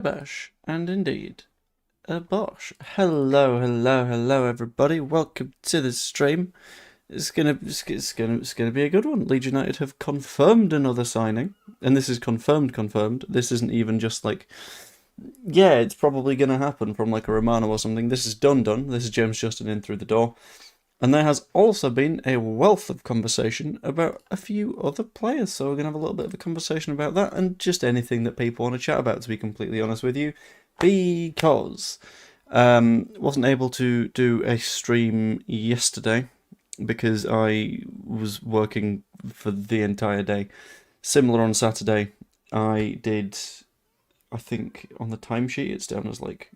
Bash, and indeed, a Bosh. Hello, everybody. Welcome to the stream. It's gonna be a good one. Leeds United have confirmed another signing, and this is confirmed. This isn't even just like, yeah, it's probably gonna happen from like a Romano or something. This is done. This is James Justin in through the door. And there has also been a wealth of conversation about a few other players, so we're going to have a little bit of a conversation about that and just anything that people want to chat about, to be completely honest with you, because wasn't able to do a stream yesterday because I was working for the entire day. Similar on Saturday, I did, I think on the timesheet it's down as like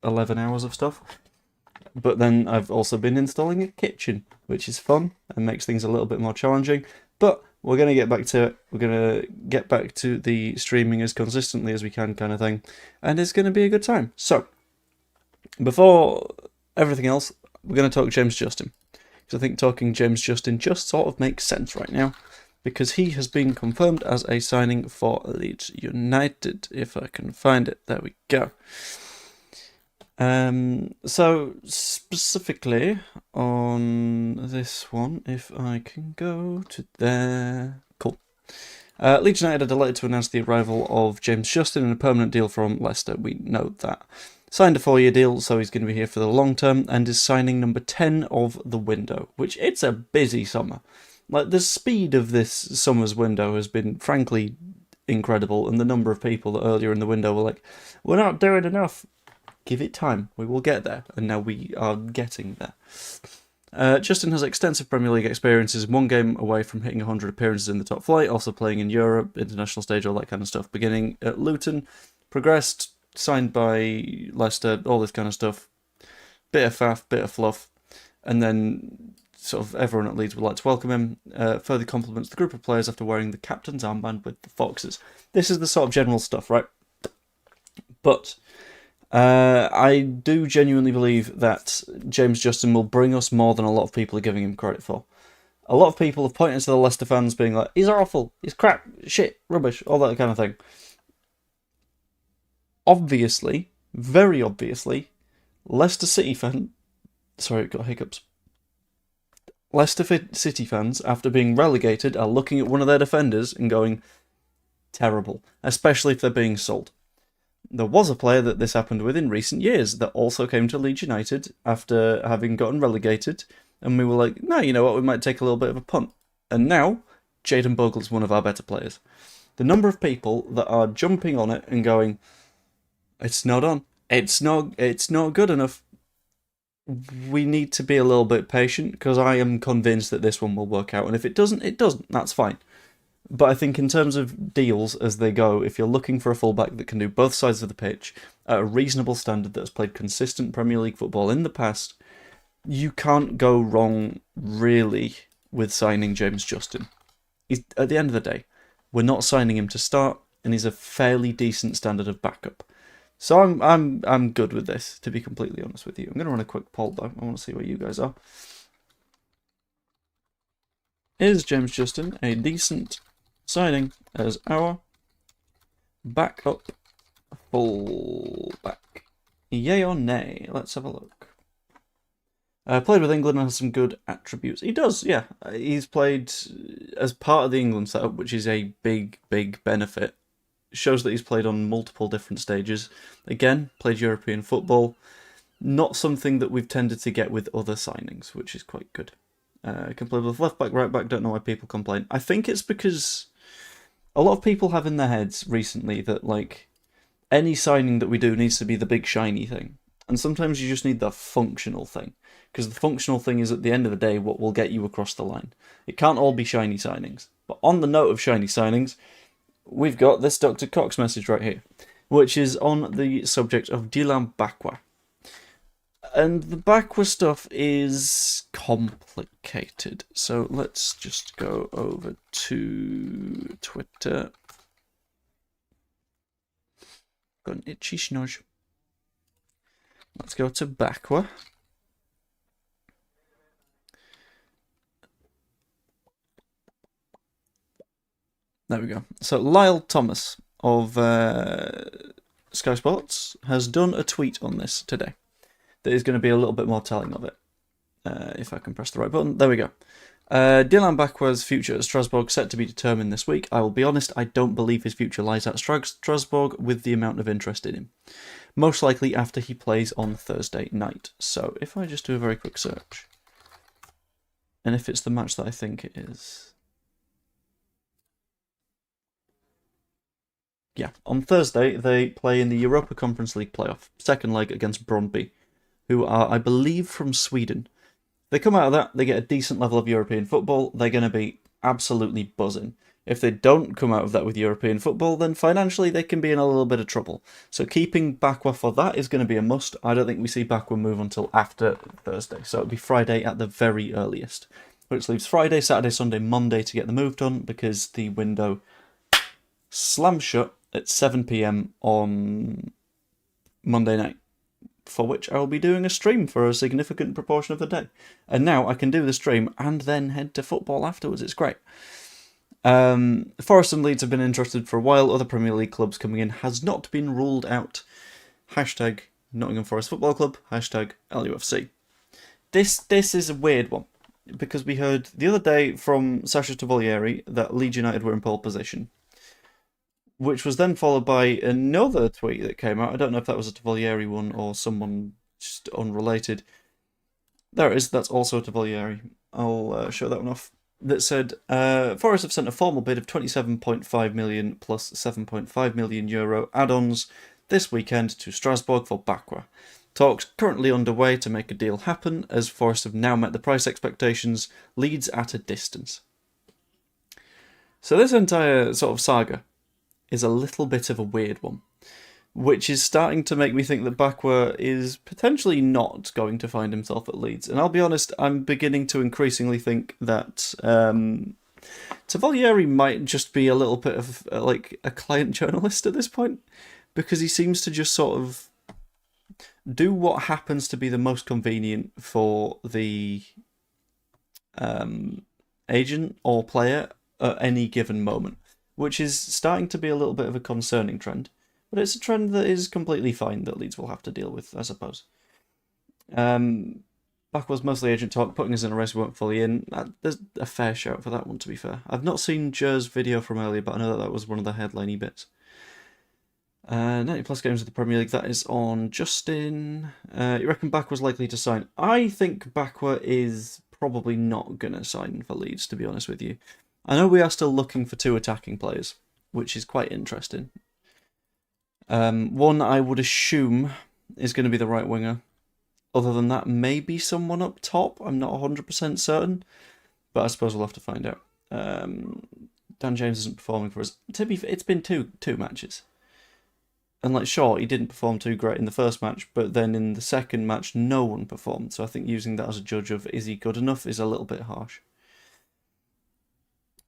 11 hours of stuff. But then I've also been installing a kitchen, which is fun and makes things a little bit more challenging. But we're going to get back to it. We're going to get back to the streaming as consistently as we can, kind of thing. And it's going to be a good time. So, before everything else, we're going to talk James Justin. Because I think talking James Justin just sort of makes sense right now. Because he has been confirmed as a signing for Leeds United. If I can find it. There we go. So specifically on this one, if I can go to there, cool. Leeds United are delighted to announce the arrival of James Justin in a permanent deal from Leicester. We know that. Signed a 4-year deal, so he's going to be here for the long term, and is signing number 10 of the window, which it's a busy summer. Like, the speed of this summer's window has been, frankly, incredible, and the number of people that earlier in the window were like, we're not doing enough. Give it time, we will get there, and now we are getting there. Justin has extensive Premier League experiences, one game away from hitting 100 appearances in the top flight, also playing in Europe, international stage, all that kind of stuff. Beginning at Luton, progressed, signed by Leicester, all this kind of stuff. Bit of faff, bit of fluff, and then sort of everyone at Leeds would like to welcome him. Further compliments the group of players after wearing the captain's armband with the Foxes. This is the sort of general stuff, right? But I do genuinely believe that James Justin will bring us more than a lot of people are giving him credit for. A lot of people have pointed to the Leicester fans being like, he's awful, he's crap, shit, rubbish, all that kind of thing. Obviously, very obviously, Leicester City fan... Sorry, got hiccups. Leicester City fans, after being relegated, are looking at one of their defenders and going, terrible, especially if they're being sold. There was a player that this happened with in recent years that also came to Leeds United after having gotten relegated, and we were like, no, you know what, we might take a little bit of a punt. And now, Jayden Bogle's one of our better players. The number of people that are jumping on it and going, it's not on, it's not good enough. We need to be a little bit patient, because I am convinced that this one will work out, and if it doesn't, it doesn't, that's fine. But I think in terms of deals as they go, if you're looking for a fullback that can do both sides of the pitch at a reasonable standard that has played consistent Premier League football in the past, you can't go wrong, really, with signing James Justin. At the end of the day, we're not signing him to start, and he's a fairly decent standard of backup. So I'm good with this, to be completely honest with you. I'm going to run a quick poll, though. I want to see where you guys are. Is James Justin a decent signing as our backup fullback? Yay or nay? Let's have a look. Played with England and has some good attributes. He does, yeah. He's played as part of the England setup, which is a big benefit. Shows that he's played on multiple different stages. Again, played European football. Not something that we've tended to get with other signings, which is quite good. Can play with left back, right back, don't know why people complain. I think it's because a lot of people have in their heads recently that, like, any signing that we do needs to be the big shiny thing. And sometimes you just need the functional thing. Because the functional thing is, at the end of the day, what will get you across the line. It can't all be shiny signings. But on the note of shiny signings, we've got this Dr. Cox message right here, which is on the subject of Dilan BAKWA. And the BAKWA stuff is complicated. So let's just go over to Twitter. Got an itchy snodge. Let's go to BAKWA. There we go. So Lyle Thomas of Sky Sports, has done a tweet on this today that is going to be a little bit more telling of it. If I can press the right button. There we go. Dylan Bakwa's future at Strasbourg set to be determined this week. I will be honest, I don't believe his future lies at Strasbourg with the amount of interest in him. Most likely after he plays on Thursday night. So if I just do a very quick search, and if it's the match that I think it is. Yeah, on Thursday they play in the Europa Conference League playoff, second leg against Brøndby, who are, I believe, from Sweden. They come out of that, they get a decent level of European football, they're going to be absolutely buzzing. If they don't come out of that with European football, then financially they can be in a little bit of trouble. So keeping BAKWA for that is going to be a must. I don't think we see BAKWA move until after Thursday, so it'll be Friday at the very earliest. Which leaves Friday, Saturday, Sunday, Monday to get the move done, because the window slams shut at 7 PM on Monday night, for which I will be doing a stream for a significant proportion of the day. And now I can do the stream and then head to football afterwards. It's great. Forest and Leeds have been interested for a while. Other Premier League clubs coming in has not been ruled out. Hashtag Nottingham Forest Football Club. Hashtag LUFC. This is a weird one, because we heard the other day from Sasha Tavolieri that Leeds United were in pole position, which was then followed by another tweet that came out. I don't know if that was a Tavolieri one or someone just unrelated. There it is. That's also a Tavolieri. I'll show that one off. That said, Forest have sent a formal bid of 27.5 million plus 7.5 million euro add-ons this weekend to Strasbourg for BAKWA. Talks currently underway to make a deal happen, as Forest have now met the price expectations, Leeds at a distance. So this entire sort of saga is a little bit of a weird one, which is starting to make me think that BAKWA is potentially not going to find himself at Leeds. And I'll be honest, I'm beginning to increasingly think that Tavolieri might just be a little bit of like a client journalist at this point, because he seems to just sort of do what happens to be the most convenient for the agent or player at any given moment, which is starting to be a little bit of a concerning trend. But it's a trend that is completely fine that Leeds will have to deal with, I suppose. BAKWA's mostly agent talk, putting us in a race we weren't fully in. There's a fair shout for that one, to be fair. I've not seen Jer's video from earlier, but I know that was one of the headliney bits. 90 plus games of the Premier League, that is on Justin. You reckon BAKWA's likely to sign? I think BAKWA is probably not going to sign for Leeds, to be honest with you. I know we are still looking for 2 attacking players, which is quite interesting. One I would assume is going to be the right winger. Other than that, maybe someone up top. I'm not 100% certain, but I suppose we'll have to find out. Dan James isn't performing for us. To be fair, it's been two matches. And like, sure, he didn't perform too great in the first match, but then in the second match, no one performed. So I think using that as a judge of is he good enough is a little bit harsh.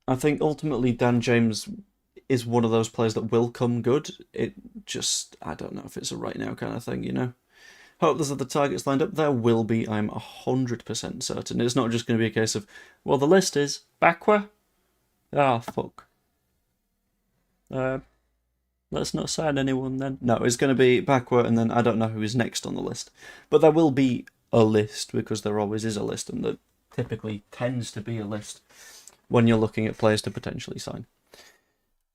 I think ultimately Dan James is one of those players that will come good. It just, I don't know if it's a right now kind of thing, you know. Hope there's other targets lined up. There will be, I'm 100% certain. It's not just going to be a case of, well, the list is BAKWA. Ah, fuck. Let's not sign anyone then. No, it's going to be BAKWA, and then I don't know who is next on the list. But there will be a list, because there always is a list, and there typically tends to be a list when you're looking at players to potentially sign.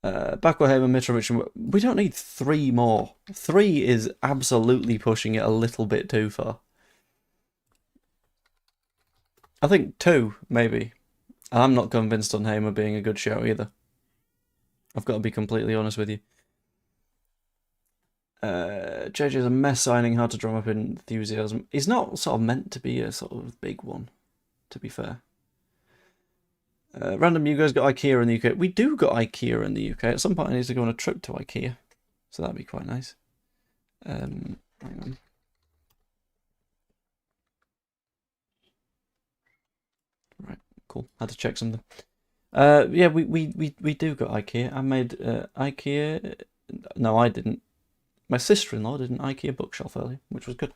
BAKWA, Heyman, Mitrovic, we don't need 3 more. 3 is absolutely pushing it a little bit too far. I think 2, maybe. I'm not convinced on Heyman being a good show either. I've got to be completely honest with you. JJ's a mess signing, hard to drum up enthusiasm. He's not sort of meant to be a sort of big one, to be fair. Random, you guys got IKEA in the UK. We do got IKEA in the UK. At some point I need to go on a trip to IKEA, so that'd be quite nice. Hang on. Right, cool. Had to check something. Yeah, we do got IKEA. I made IKEA. No, I didn't. My sister-in-law did an IKEA bookshelf earlier, which was good.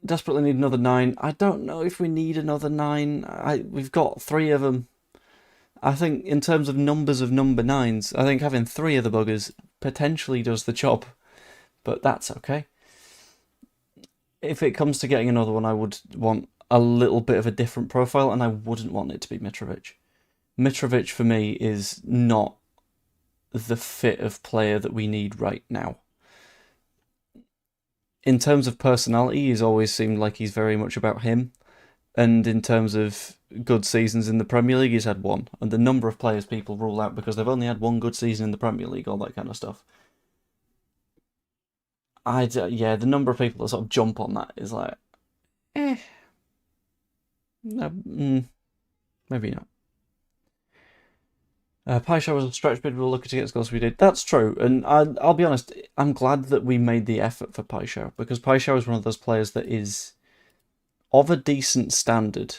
Desperately need another 9. I don't know if we need another 9. We've got 3 of them. I think in terms of numbers of number 9s, I think having 3 of the buggers potentially does the job, but that's okay. If it comes to getting another one, I would want a little bit of a different profile, and I wouldn't want it to be Mitrovic. Mitrovic, for me, is not the fit of player that we need right now. In terms of personality, he's always seemed like he's very much about him. And in terms of good seasons in the Premier League, he's had one. And the number of players people rule out because they've only had one good season in the Premier League, all that kind of stuff. Yeah, the number of people that sort of jump on that is like, no, maybe not. Paisha was a stretch bid. We'll look at it as goals we did. That's true, and I'll be honest. I'm glad that we made the effort for Paisha because Paisha is one of those players that is of a decent standard,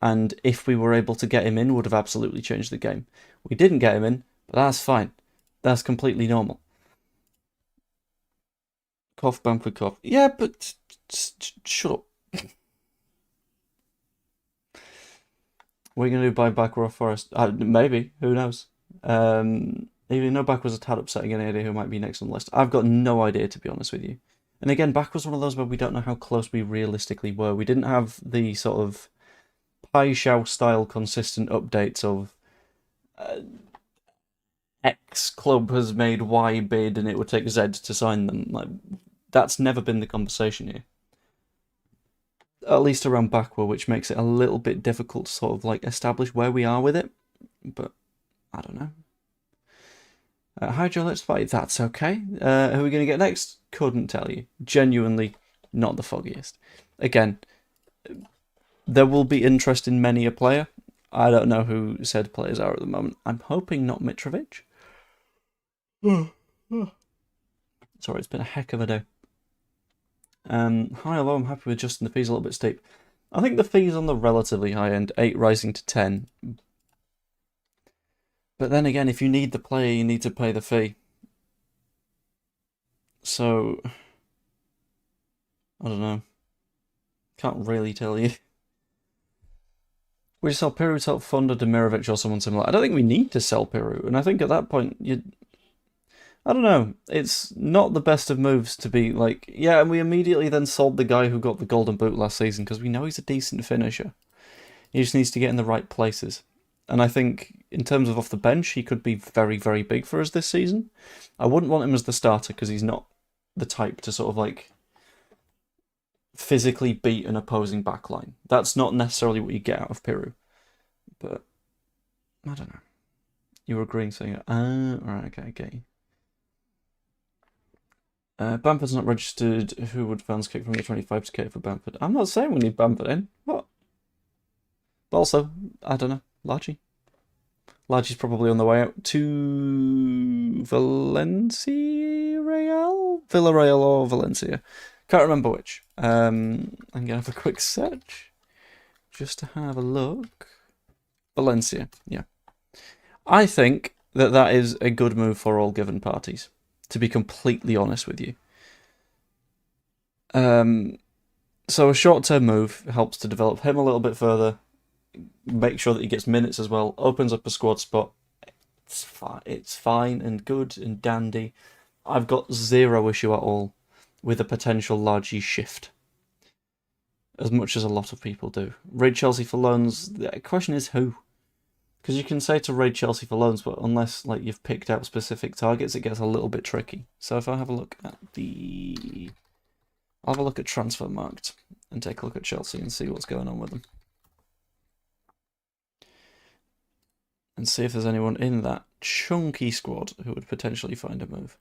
and if we were able to get him in, would have absolutely changed the game. We didn't get him in, but that's fine. That's completely normal. Cough, Bamford, cough. Yeah, but shut up. What are you going to do by BAKWA or Forest? Maybe. Who knows? Even though BAKWA was a tad upsetting, any idea who might be next on the list? I've got no idea, to be honest with you. And again, BAKWA was one of those where we don't know how close we realistically were. We didn't have the sort of Paixão style consistent updates of X club has made Y bid and it would take Z to sign them. Like, that's never been the conversation here. At least around BAKWA, which makes it a little bit difficult to sort of like establish where we are with it. But I don't know. Hydro, let's fight. That's okay. Who are we going to get next? Couldn't tell you. Genuinely not the foggiest. Again, there will be interest in many a player. I don't know who said players are at the moment. I'm hoping not Mitrovic. Sorry, it's been a heck of a day. Hi, although I'm happy with Justin, the fee's a little bit steep. I think the fee's on the relatively high end, 8 rising to 10. But then again, if you need the player, you need to pay the fee. So, I don't know. Can't really tell you. We sell Piru, top Fonda, Demirovic, or someone similar. I don't think we need to sell Piru, and I think at that point, I don't know. It's not the best of moves to be like, yeah, and we immediately then sold the guy who got the golden boot last season because we know he's a decent finisher. He just needs to get in the right places. And I think in terms of off the bench, he could be very, very big for us this season. I wouldn't want him as the starter because he's not the type to sort of like physically beat an opposing backline. That's not necessarily what you get out of Piru. But I don't know. You were agreeing saying, alright, okay, I get you. Bamford's not registered. Who would fans kick from the 25k for Bamford? I'm not saying we need Bamford in. What? But also, I don't know. Largy. Largy's probably on the way out to Villarreal or Valencia. Can't remember which. I'm going to have a quick search just to have a look. Valencia, yeah. I think that is a good move for all given parties, to be completely honest with you. So a short-term move helps to develop him a little bit further, make sure that he gets minutes as well, opens up a squad spot. It's fine and good and dandy. I've got zero issue at all with a potential large shift, as much as a lot of people do. Raid Chelsea for loans, the question is who? Because you can say to raid Chelsea for loans, but unless like you've picked out specific targets, it gets a little bit tricky. So if I have a look at I'll have a look at Transfermarkt and take a look at Chelsea and see what's going on with them. And see if there's anyone in that chunky squad who would potentially find a move.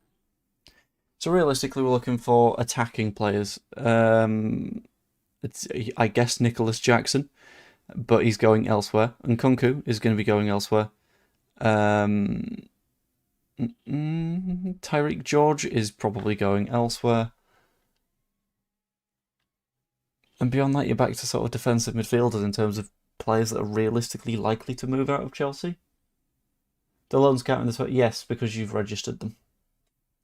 So realistically, we're looking for attacking players. It's, I guess, Nicholas Jackson, but he's going elsewhere. And Kunku is going to be going elsewhere. Tyreek George is probably going elsewhere. And beyond that, you're back to sort of defensive midfielders in terms of players that are realistically likely to move out of Chelsea. The loans count in this way? Yes, because you've registered them.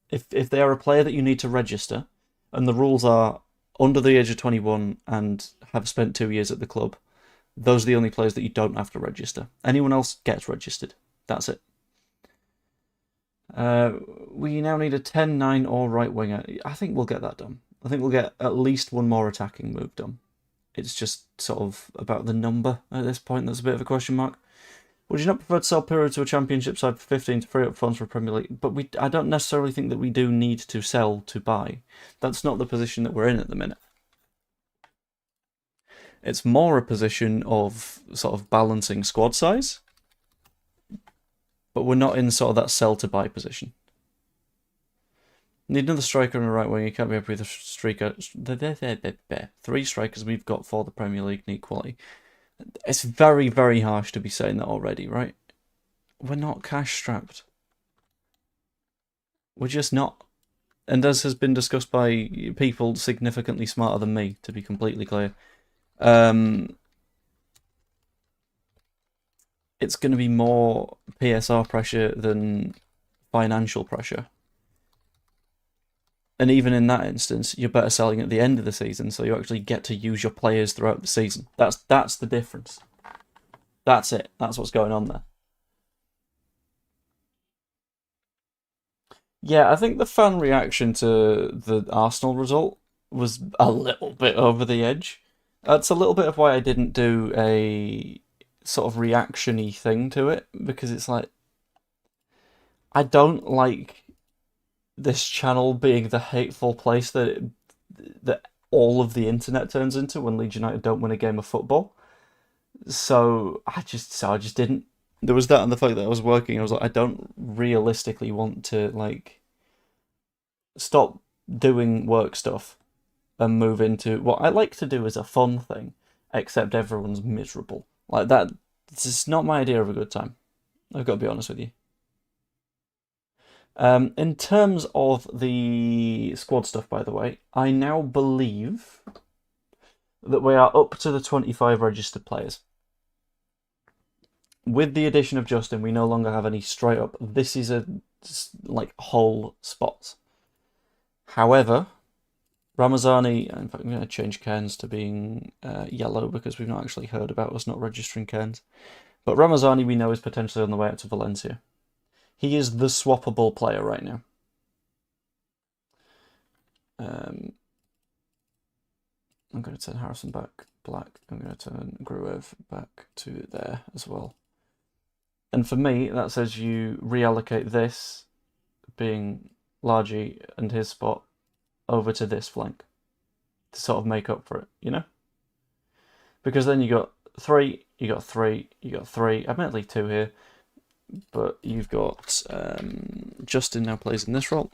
If they are a player that you need to register, and the rules are under the age of 21 and have spent 2 years at the club, Those are the only players that you don't have to register. Anyone else gets registered. That's it. We now need a 10-9 or right winger. I think we'll get that done. I think we'll get at least one more attacking move done. It's just sort of about the number at this point that's a bit of a question mark. Would you not prefer to sell Piru to a championship side for 15 to free up funds for Premier League? But I don't necessarily think that we do need to sell to buy. That's not the position that we're in at the minute. It's more a position of sort of balancing squad size, but we're not in sort of that sell to buy position. Need another striker and a right wing. You can't be happy with the 3 strikers we've got for the Premier League need quality. It's very, very harsh to be saying that already, right? We're not cash strapped. We're just not. And as has been discussed by people significantly smarter than me, to be completely clear, it's going to be more PSR pressure than financial pressure. And even in that instance, you're better selling at the end of the season, so you actually get to use your players throughout the season. That's the difference. That's it. That's what's going on there. Yeah, I think the fan reaction to the Arsenal result was a little bit over the edge. That's a little bit of why I didn't do a sort of reaction-y thing to it, because it's like, I don't like this channel being the hateful place that all of the internet turns into when Leeds United don't win a game of football. So I just didn't. There was that and the fact that I was working. I was like, I don't realistically want to like stop doing work stuff and move into what I like to do as a fun thing, except everyone's miserable. Like that, this is not my idea of a good time. I've got to be honest with you. In terms of the squad stuff, by the way, I now believe that we are up to the 25 registered players. With the addition of Justin, we no longer have any straight up. This is a like whole spots. However, Ramazani, in fact, I'm going to change Cairns to being yellow because we've not actually heard about us not registering Cairns. But Ramazani we know is potentially on the way out to Valencia. He is the swappable player right now. I'm going to turn Harrison back black. I'm going to turn Gruev back to there as well. And for me, that says you reallocate this, being Largy and his spot, over to this flank to sort of make up for it, you know? Because then you got 3, you got 3, you got 3. I meant leave 2 here. But you've got Justin now plays in this role.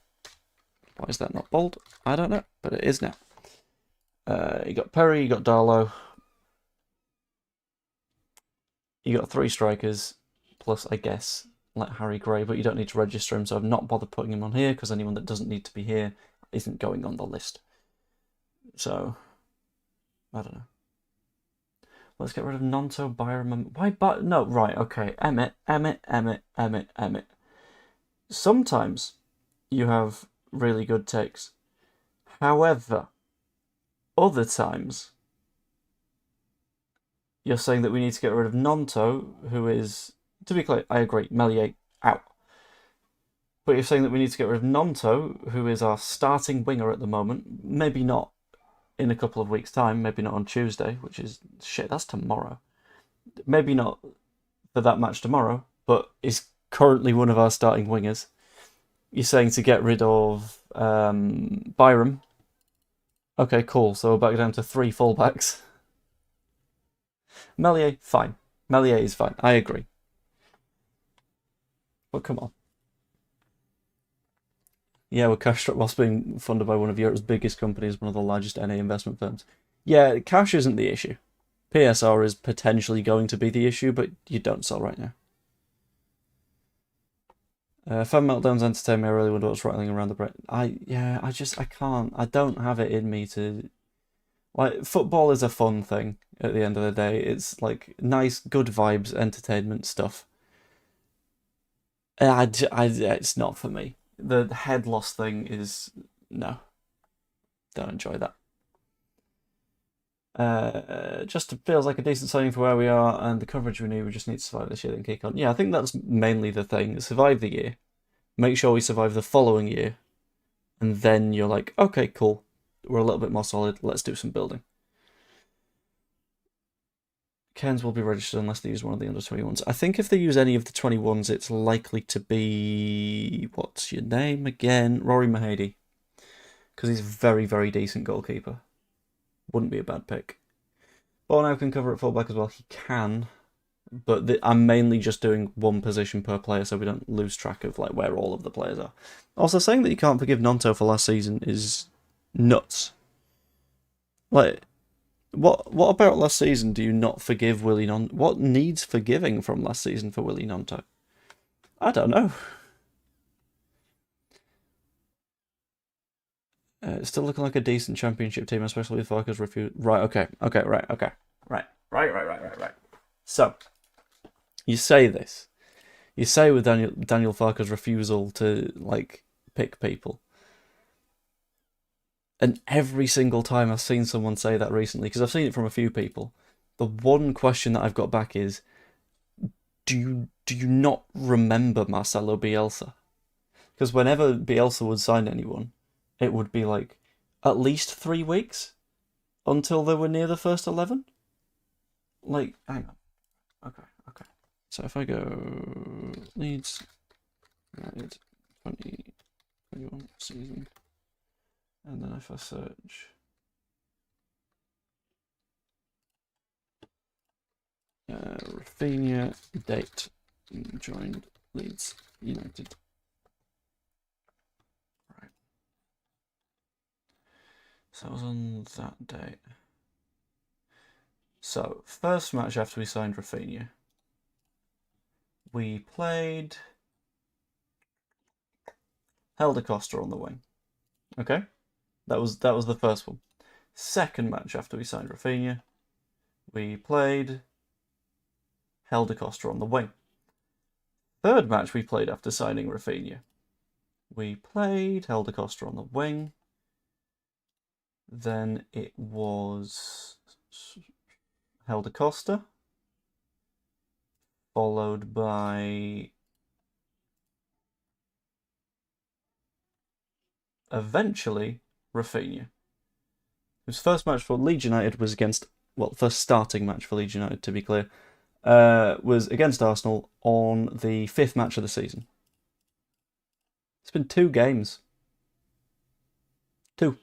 Why is that not bold? I don't know, but it is now. You got Perry, you got Darlow. You got 3 strikers, plus I guess like Harry Gray, but you don't need to register him, so I've not bothered putting him on here because anyone that doesn't need to be here isn't going on the list. So I don't know. Let's get rid of Nonto, Byram. Why? But no, right, okay. Emmett. Sometimes you have really good takes. However, other times you're saying that we need to get rid of Nonto, who is, to be clear, I agree, Melier out. But you're saying that we need to get rid of Nonto, who is our starting winger at the moment. Maybe not in a couple of weeks' time, maybe not on Tuesday, which is, shit, that's tomorrow. Maybe not for that match tomorrow, but is currently one of our starting wingers. You're saying to get rid of Byram. Okay, cool, so we're back down to 3 fullbacks. Melier, fine. Melier is fine, I agree. But come on. Yeah, we're cash strapped whilst being funded by one of Europe's biggest companies, one of the largest NA investment firms. Yeah, cash isn't the issue. PSR is potentially going to be the issue, but you don't sell right now. Fan meltdowns entertain me. I really wonder what's rattling around the brain. I can't. I don't have it in me to. Like, football is a fun thing at the end of the day. It's like nice, good vibes, entertainment stuff. It's not for me. The head loss thing is no. Don't enjoy that. Just feels like a decent signing for where we are and the coverage we need. We just need to survive this year, then kick on. Yeah, I think that's mainly the thing. Survive the year, make sure we survive the following year, and then you're like, okay, cool, we're a little bit more solid. Let's do some building. Cairns will be registered unless they use one of the under 21s. I think if they use any of the 21s, it's likely to be, what's your name again? Rory Mahady, because he's a very, very decent goalkeeper. Wouldn't be a bad pick. Bornau can cover at fullback as well. He can, but I'm mainly just doing one position per player so we don't lose track of like where all of the players are. Also, saying that you can't forgive Nonto for last season is nuts. Like, what about last season do you not forgive Willie Nonto? What needs forgiving from last season for Willie Nonto? I don't know. It's still looking like a decent championship team, especially with Farkas refuse. Right, okay, right. So, you say this. You say with Daniel Farkas' refusal to like pick people. And every single time I've seen someone say that recently, because I've seen it from a few people, the one question that I've got back is, do you not remember Marcelo Bielsa? Because whenever Bielsa would sign anyone, it would be like at least 3 weeks until they were near the first 11. Like, hang on. Okay. So if I go Leeds United 2021 season, and then if I search Rafinha date joined Leeds United. Right. So that was on that date. So, first match after we signed Rafinha, we played Helder Costa on the wing. Okay? That was the first one. Second match after we signed Rafinha, we played Helder Costa on the wing. Third match we played after signing Rafinha, we played Helder Costa on the wing. Then it was Helder Costa, followed by eventually Rafinha, whose first match for Leeds United was against, well, first starting match for Leeds United, to be clear, was against Arsenal on the 5th match of the season. It's been 2 games. 2.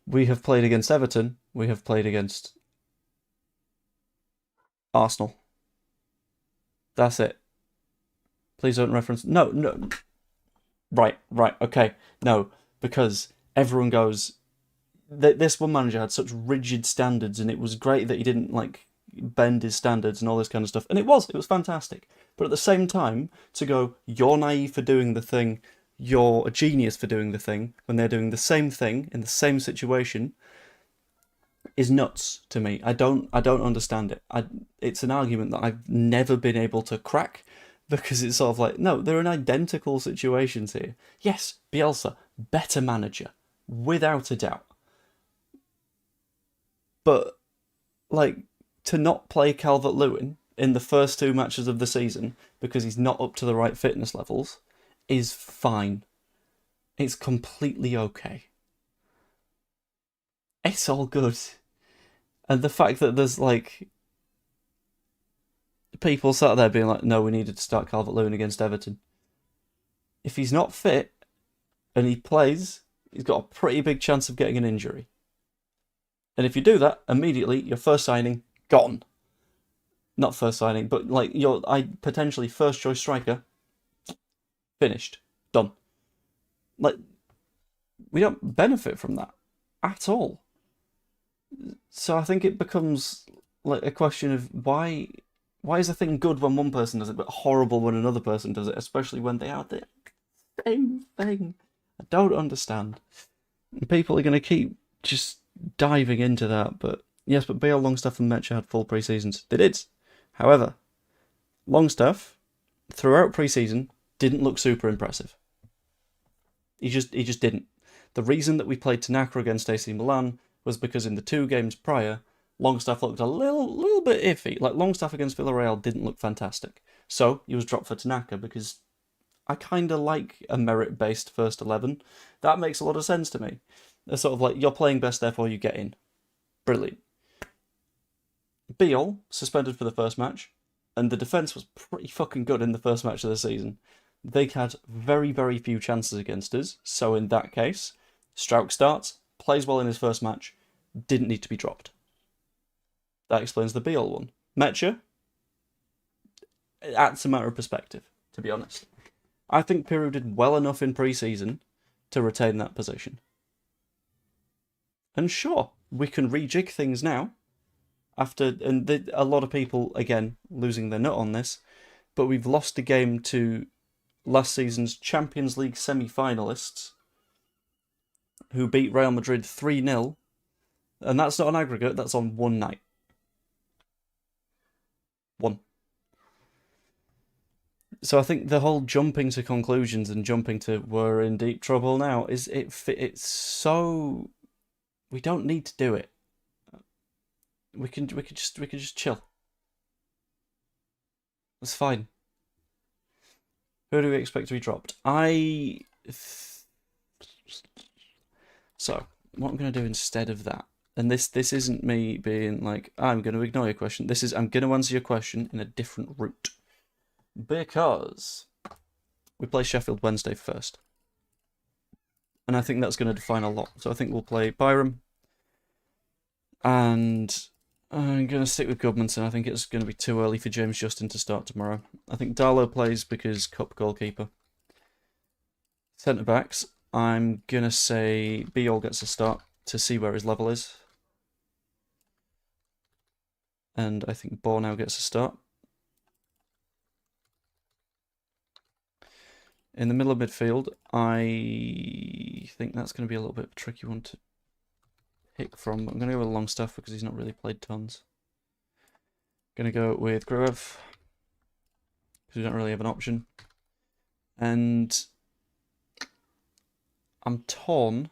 We have played against Everton. We have played against Arsenal. That's it. Please don't reference... No. Right, okay. No, because everyone goes... This one manager had such rigid standards, and it was great that he didn't, like, bend his standards and all this kind of stuff. And it was fantastic. But at the same time, to go, you're naive for doing the thing, you're a genius for doing the thing, when they're doing the same thing in the same situation, is nuts to me. I don't understand it. It's an argument that I've never been able to crack, because it's sort of like, no, they're in identical situations here. Yes, Bielsa, better manager, without a doubt. But, like, to not play Calvert-Lewin in the first 2 matches of the season because he's not up to the right fitness levels is fine. It's completely okay. It's all good. And the fact that there's, like, people sat there being like, no, we needed to start Calvert-Lewin against Everton. If he's not fit and he plays, he's got a pretty big chance of getting an injury. And if you do that, immediately, your first signing, gone. Not first signing, but like your potentially first choice striker, finished. Done. Like, we don't benefit from that at all. So I think it becomes like a question of why is a thing good when one person does it, but horrible when another person does it, especially when they are the same thing. I don't understand. And people are going to keep just diving into that, but yes, but Bale, Longstaff and Metcher had full pre-seasons. They did. However, Longstaff, throughout pre-season, didn't look super impressive. He just didn't. The reason that we played Tanaka against AC Milan was because in the 2 games prior, Longstaff looked a little bit iffy. Like, Longstaff against Villarreal didn't look fantastic. So, he was dropped for Tanaka because I kind of like a merit-based first 11. That makes a lot of sense to me. They're sort of like, you're playing best, therefore you get in. Brilliant. Beal, suspended for the first match, and the defence was pretty fucking good in the first match of the season. They had very, very few chances against us, so in that case, Strauch starts, plays well in his first match, didn't need to be dropped. That explains the Beal one. Mecha, that's a matter of perspective, to be honest. I think Piru did well enough in pre-season to retain that position. And sure, we can rejig things now. A lot of people, again, losing their nut on this, but we've lost a game to last season's Champions League semi-finalists who beat Real Madrid 3-0, and that's not an aggregate, that's on one night. One. So I think the whole jumping to conclusions and jumping to we're in deep trouble now it's so we don't need to do it. We could just chill. It's fine. Who do we expect to be dropped? So what I'm going to do instead of that, and this isn't me being like I'm going to ignore your question. This is I'm going to answer your question in a different route because we play Sheffield Wednesday first, and I think that's going to define a lot. So I think we'll play Byram, and I'm going to stick with Goodmanson. I think it's going to be too early for James Justin to start tomorrow. I think Darlow plays because cup goalkeeper. Centre-backs, I'm going to say Beal gets a start to see where his level is. And I think Bornau gets a start. In the middle of midfield, I think that's going to be a little bit of a tricky one to pick from. I'm going to go with Longstaff because he's not really played tons. Going to go with Gruev because we don't really have an option. And I'm torn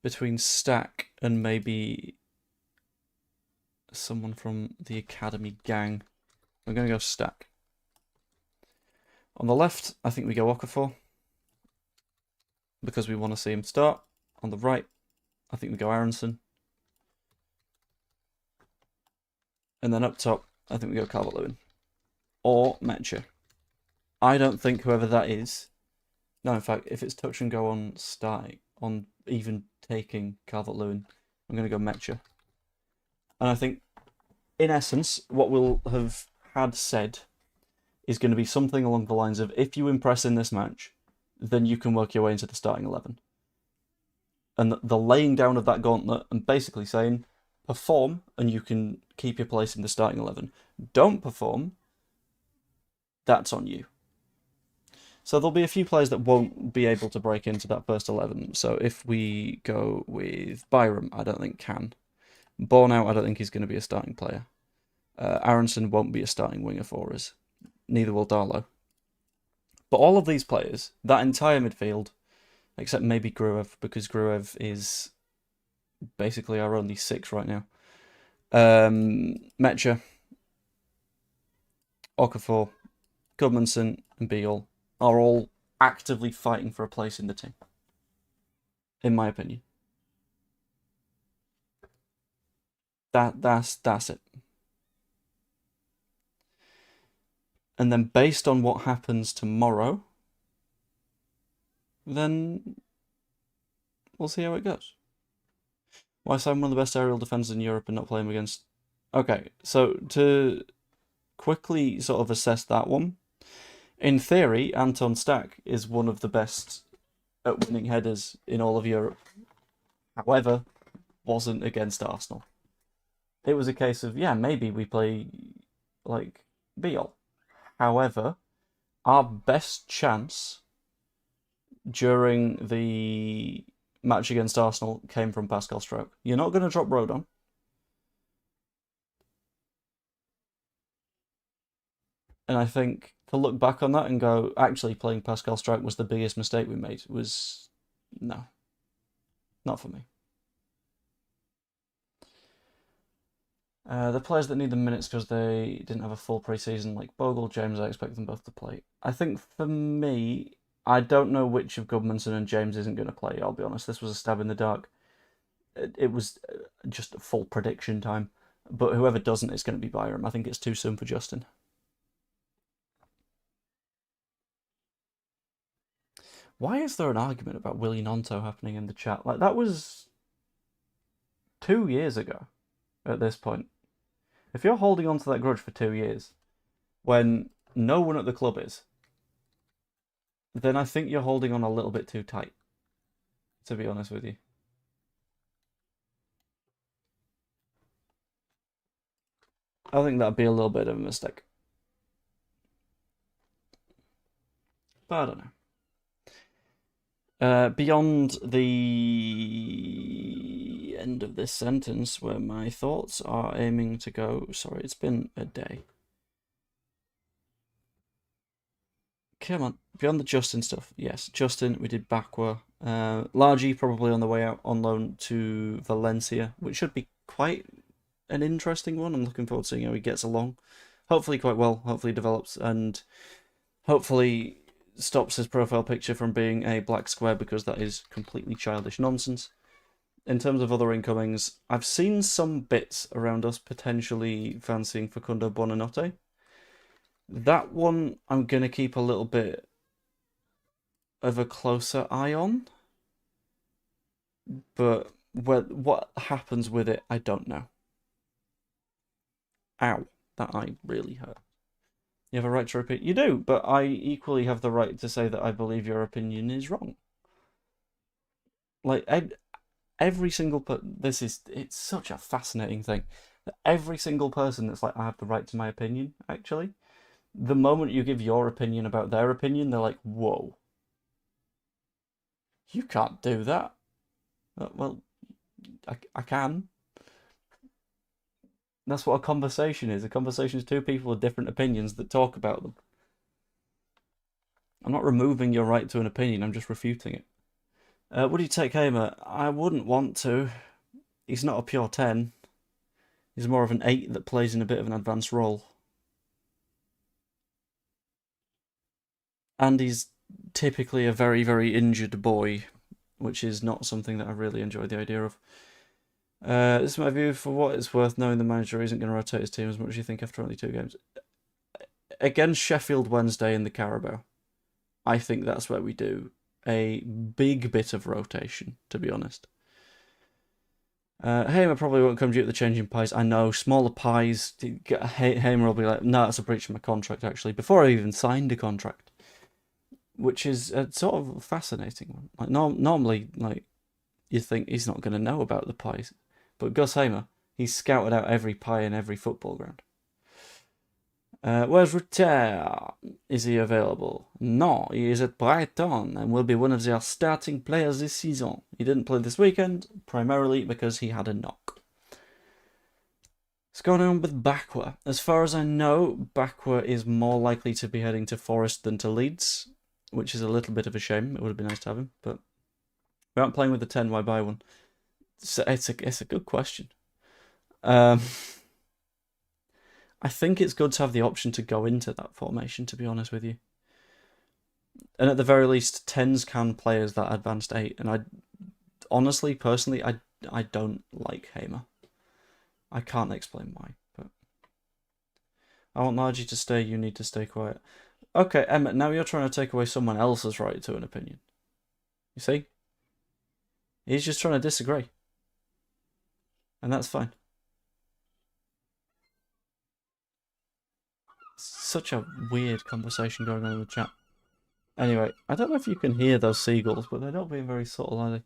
between Stack and maybe someone from the Academy gang. I'm going to go Stack. On the left, I think we go Okafor because we want to see him start. On the right, I think we go Aronson. And then up top, I think we go Calvert-Lewin. Or Mecha. I don't think whoever that is... No, in fact, if it's touch and go on starting, on even taking Calvert-Lewin, I'm going to go Mecha. And I think, in essence, what we'll have had said is going to be something along the lines of, if you impress in this match, then you can work your way into the starting 11. And the laying down of that gauntlet and basically saying, perform and you can keep your place in the starting 11. Don't perform, that's on you. So there'll be a few players that won't be able to break into that first 11. So if we go with Byram, I don't think can. Bornau, I don't think he's going to be a starting player. Aronson won't be a starting winger for us. Neither will Darlow. But all of these players, that entire midfield, except maybe Gruev, because Gruev is basically our only 6 right now. Mecha, Okafor, Goodmanson, and Beal are all actively fighting for a place in the team. In my opinion. That's it. And then based on what happens tomorrow, then we'll see how it goes. Why is I'm one of the best aerial defenders in Europe and not playing against... Okay, so to quickly sort of assess that one, in theory, Anton Stack is one of the best at winning headers in all of Europe. However, wasn't against Arsenal. It was a case of, yeah, maybe we play like Beal. However, our best chance during the match against Arsenal came from Pascal Struijk. You're not going to drop Rodon. And I think to look back on that and go, actually playing Pascal Struijk was the biggest mistake we made was, no. Not for me. The players that need the minutes because they didn't have a full pre-season, like Bogle, James, I expect them both to play. I think for me, I don't know which of Goodmanson and James isn't going to play, I'll be honest. This was a stab in the dark. It was just full prediction time. But whoever doesn't is going to be Byram. I think it's too soon for Justin. Why is there an argument about Willie Nonto happening in the chat? Like, that was 2 years ago at this point. If you're holding on to that grudge for 2 years, when no one at the club is, then I think you're holding on a little bit too tight, to be honest with you. I think that'd be a little bit of a mistake. But I don't know. Beyond the end of this sentence, where my thoughts are aiming to go. Sorry, it's been a day. Come on. Beyond the Justin stuff. Yes, Justin, we did BAKWA. Largy probably on the way out on loan to Valencia, which should be quite an interesting one. I'm looking forward to seeing how he gets along. Hopefully quite well. Hopefully develops and hopefully stops his profile picture from being a black square, because that is completely childish nonsense. In terms of other incomings, I've seen some bits around us potentially fancying Facundo Buonanotte. That one I'm going to keep a little bit of a closer eye on. But what happens with it, I don't know. Ow, that eye really hurt. You have a right to repeat. You do, but I equally have the right to say that I believe your opinion is wrong. Like, every single it's such a fascinating thing. Every single person that's like, I have the right to my opinion, actually. The moment you give your opinion about their opinion, they're like, whoa. You can't do that. Well, I can. That's what a conversation is. A conversation is two people with different opinions that talk about them. I'm not removing your right to an opinion, I'm just refuting it. Would you take Hamer? I wouldn't want to. He's not a pure 10. He's more of an 8 that plays in a bit of an advanced role. And he's typically a very, very injured boy, which is not something that I really enjoy the idea of. This is my view. For what it's worth, knowing the manager isn't going to rotate his team as much as you think after only 2 games. Against Sheffield Wednesday in the Carabao, I think that's where we do a big bit of rotation, to be honest. Hamer probably won't come due to the changing pies. I know, smaller pies. Hamer will be like, no, that's a breach of my contract, actually, before I even signed a contract. Which is a sort of fascinating one. Like, normally, like, you think he's not going to know about the pies. But Gus Hamer, he's scouted out every pie in every football ground. Where's Rutter? Is he available? No, he is at Brighton and will be one of their starting players this season. He didn't play this weekend, primarily because he had a knock. What's going on with BAKWA? As far as I know, BAKWA is more likely to be heading to Forest than to Leeds, which is a little bit of a shame. It would have been nice to have him, but we aren't playing with the 10, why buy one? It's a good question. I think it's good to have the option to go into that formation, to be honest with you. And at the very least, 10s can play as that advanced 8. And I honestly, personally, I don't like Hamer. I can't explain why, but I want Margie to stay, you need to stay quiet. Okay, Emmett, now you're trying to take away someone else's right to an opinion. You see? He's just trying to disagree. And that's fine. Such a weird conversation going on in the chat. Anyway, I don't know if you can hear those seagulls, but they're not being very subtle, are they?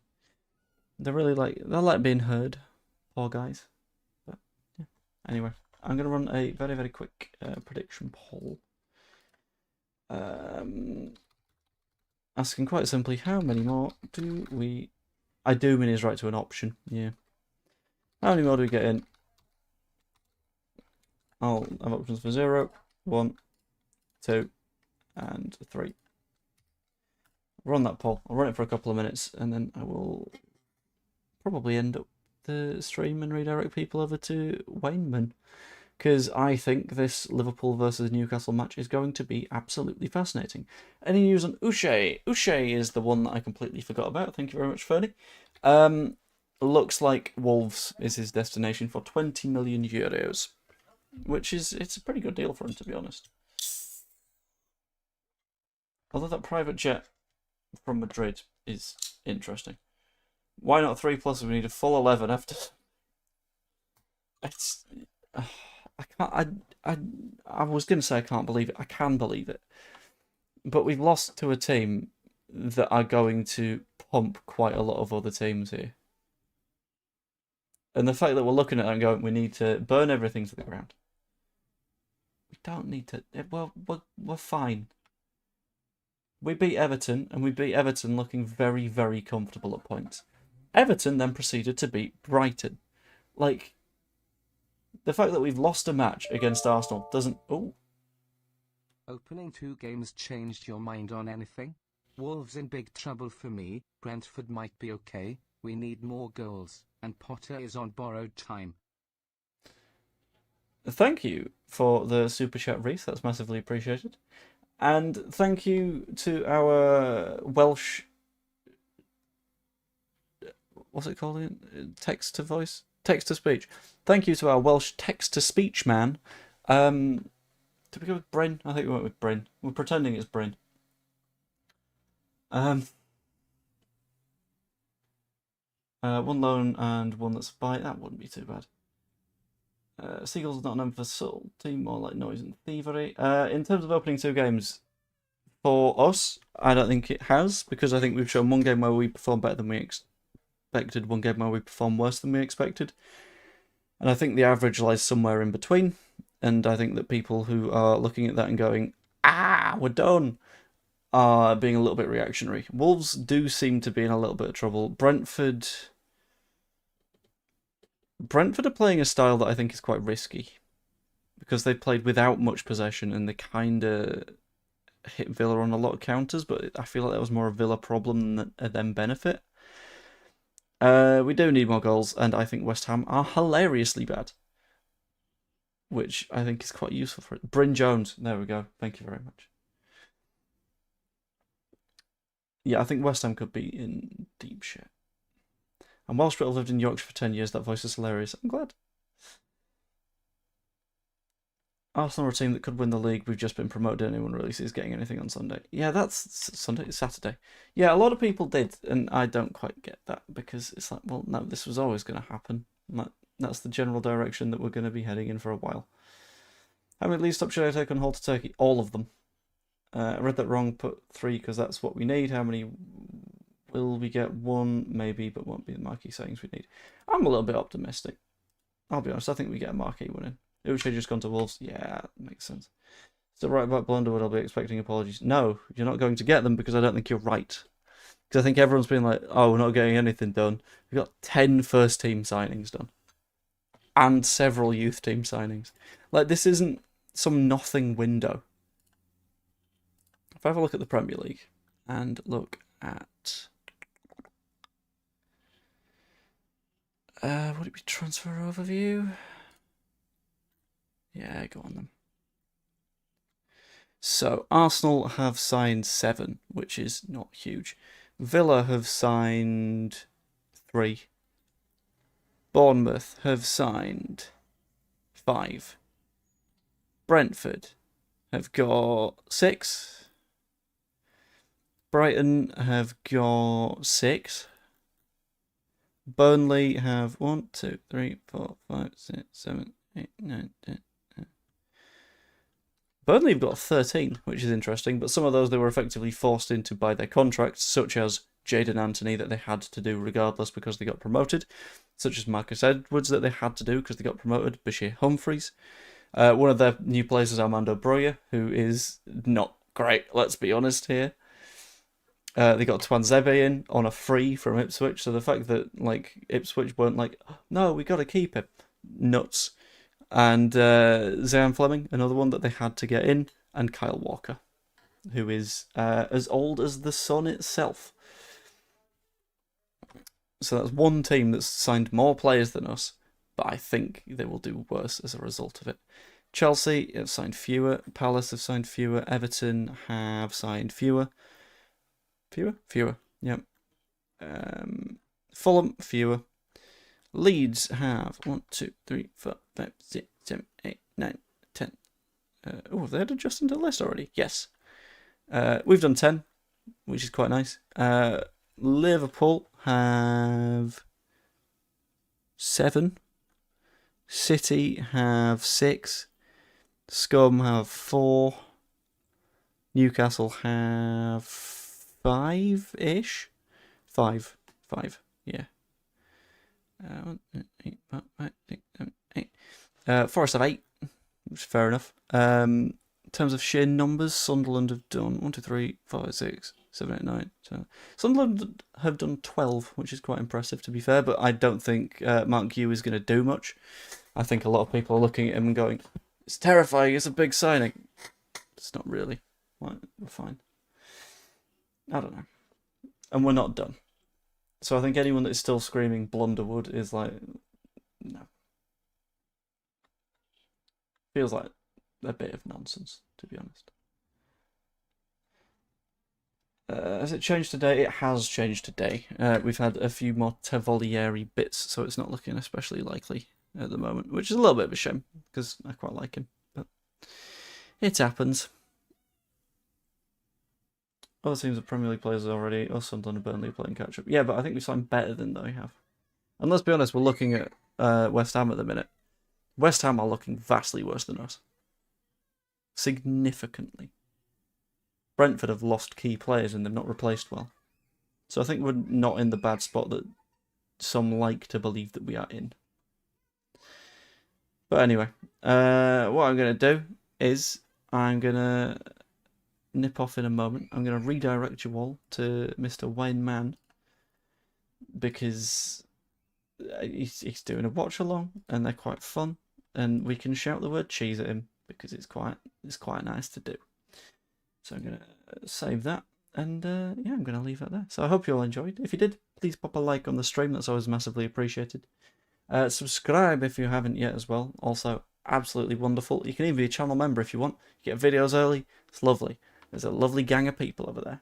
They're really they're like being heard. Poor guys. But yeah. Anyway, I'm going to run a very, very quick prediction poll. Asking quite simply, how many more do we... I do mean his right to an option, yeah. How many more do we get in? I'll have options for 0, 1, 2, and 3. Run that poll. I'll run it for a couple of minutes, and then I will probably end up the stream and redirect people over to Wayneman, because I think this Liverpool versus Newcastle match is going to be absolutely fascinating. Any news on Uche? Uche is the one that I completely forgot about. Thank you very much, Fernie. Looks like Wolves is his destination for 20 million euros, which is it's a pretty good deal for him, to be honest. Although that private jet from Madrid is interesting. Why not 3+? We need a full 11 after. It's. I can't. I was gonna say I can't believe it. I can believe it, but we've lost to a team that are going to pump quite a lot of other teams here. And the fact that we're looking at it and going, we need to burn everything to the ground. We don't need to. Well, we're fine. We beat Everton, and we beat Everton looking very, very comfortable at points. Everton then proceeded to beat Brighton. Like, the fact that we've lost a match against Arsenal doesn't... Oh. Opening 2 games changed your mind on anything? Wolves in big trouble for me, Brentford might be okay, we need more goals, and Potter is on borrowed time. Thank you for the super chat, Reese. That's massively appreciated. And thank you to our Welsh... What's it called again? Text-to-voice? Text-to-speech. Thank you to our Welsh text-to-speech man. Did we go with Bryn? I think we went with Bryn. We're pretending it's Bryn. One loan and one that's a buy. That wouldn't be too bad. Seagulls not known for subtlety, more like noise and thievery. In terms of opening 2 games, for us, I don't think it has, because I think we've shown one game where we performed better than we expected, one game where we performed worse than we expected. And I think the average lies somewhere in between. And I think that people who are looking at that and going, we're done, are being a little bit reactionary. Wolves do seem to be in a little bit of trouble. Brentford are playing a style that I think is quite risky, because they played without much possession and they kind of hit Villa on a lot of counters, but I feel like that was more a Villa problem than a them benefit. We do need more goals, and I think West Ham are hilariously bad, which I think is quite useful for it. Bryn Jones, there we go. Thank you very much. Yeah, I think West Ham could be in deep shit. And Welsh Brittle lived in Yorkshire for 10 years. That voice is hilarious. I'm glad. Arsenal are a team that could win the league. We've just been promoted. Anyone really sees getting anything on Sunday? Yeah, that's Sunday. Saturday. Yeah, a lot of people did, and I don't quite get that, because it's like, well, no, this was always going to happen. That's the general direction that we're going to be heading in for a while. How many lead stops should I take on Hull to Turkey? All of them. I read that wrong. Put 3 because that's what we need. How many will we get? 1 maybe, but won't be the marquee settings we need. I'm a little bit optimistic. I'll be honest. I think we get a marquee one in. Uche just gone to Wolves. Yeah, that makes sense. Still right about Blunderwood. I'll be expecting apologies. No, you're not going to get them, because I don't think you're right. Because I think everyone's been like, oh, we're not getting anything done. We've got 10 first team signings done. And several youth team signings. Like, this isn't some nothing window. If I have a look at the Premier League and look at... would it be transfer overview? Yeah, go on then. So, Arsenal have signed 7, which is not huge. Villa have signed 3. Bournemouth have signed 5. Brentford have got 6. Brighton have got 6. Burnley have 1, 2, 3, 4, 5, 6, 7, 8, 9, 10. Burnley have got 13, which is interesting, but some of those they were effectively forced into by their contracts, such as Jadon Anthony, that they had to do regardless because they got promoted, such as Marcus Edwards, that they had to do because they got promoted, Bashir Humphreys. One of their new players is Armando Broja, who is not great, let's be honest here. They got Twanzebe in on a free from Ipswich, so the fact that like Ipswich weren't like, no, we got to keep him, nuts. And Zion Fleming, another one that they had to get in, and Kyle Walker, who is as old as the sun itself. So that's one team that's signed more players than us, but I think they will do worse as a result of it. Chelsea have signed fewer. Palace have signed fewer. Everton have signed fewer. Fewer. Yep. Fulham fewer. Leeds have 1, 2, 3, 4, 5, 6, 7, 8, 9, 10. Oh, have they had adjusted the list already? Yes. We've done 10, which is quite nice. Liverpool have 7. City have 6. Scum have 4. Newcastle have 5-ish. 5. Yeah. 1, 2, 3, 4, 5, 6, 7, 8. Forest have 8, which is fair enough. In terms of sheer numbers, Sunderland have done 1, 2, 3, 4, 6, 7, 8, 9. 10. Sunderland have done 12, which is quite impressive, to be fair, but I don't think Mark Hugh is going to do much. I think a lot of people are looking at him and going, it's terrifying, it's a big signing. It's not really. We're fine. I don't know. And we're not done. So I think anyone that is still screaming Blunderwood is like, no. Feels like a bit of nonsense, to be honest. Has it changed today? It has changed today. We've had a few more Tavolieri bits, so it's not looking especially likely at the moment, which is a little bit of a shame, because I quite like him. But it happens. Other teams of Premier League players already. Us, Sunderland and Burnley playing catch-up. Yeah, but I think we signed better than they have. And let's be honest, we're looking at West Ham at the minute. West Ham are looking vastly worse than us. Significantly. Brentford have lost key players and they've not replaced well. So I think we're not in the bad spot that some like to believe that we are in. But anyway, what I'm going to do is I'm going to nip off in a moment. I'm going to redirect you all to Mr. Wayne Mann because he's doing a watch along and they're quite fun, and we can shout the word cheese at him because it's quite nice to do. So I'm going to save that, and yeah, I'm going to leave that there. So I hope you all enjoyed. If you did, please pop a like on the stream. That's always massively appreciated. Subscribe if you haven't yet as well. Also, absolutely wonderful. You can even be a channel member if you want. You get videos early. It's lovely. There's a lovely gang of people over there.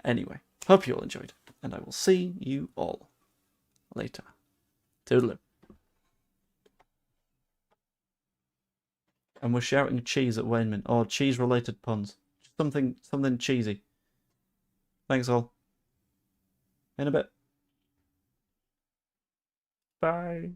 Anyway, hope you all enjoyed, and I will see you all later. Toodaloo. And we're shouting cheese at Wayneman, or cheese-related puns. Something cheesy. Thanks all. In a bit. Bye.